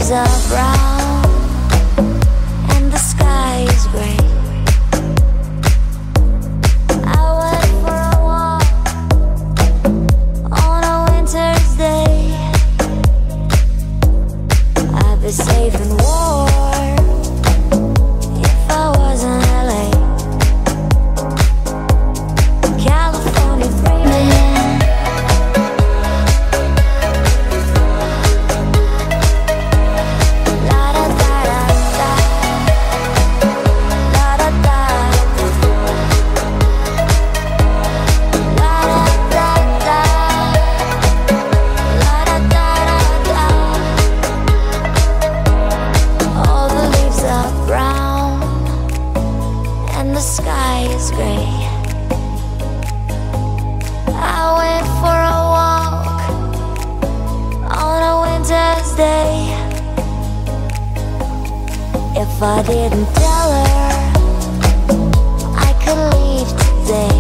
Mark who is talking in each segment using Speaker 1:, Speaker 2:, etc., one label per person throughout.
Speaker 1: leaves are brown and the sky is gray. I went for a walk on a winter's day. I'd be safe and warm if I was in LA. California dreaming. The sky is gray. I went for a walk on a winter's day. If I didn't tell her I could leave today.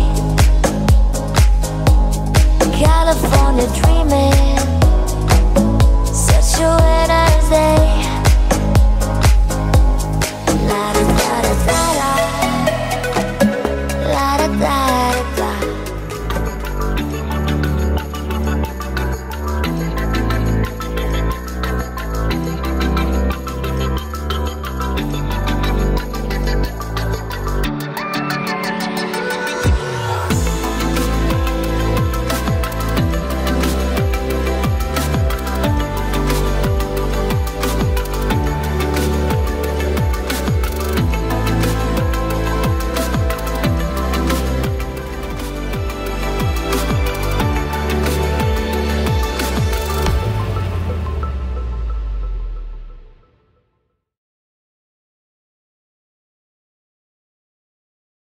Speaker 1: California dreaming.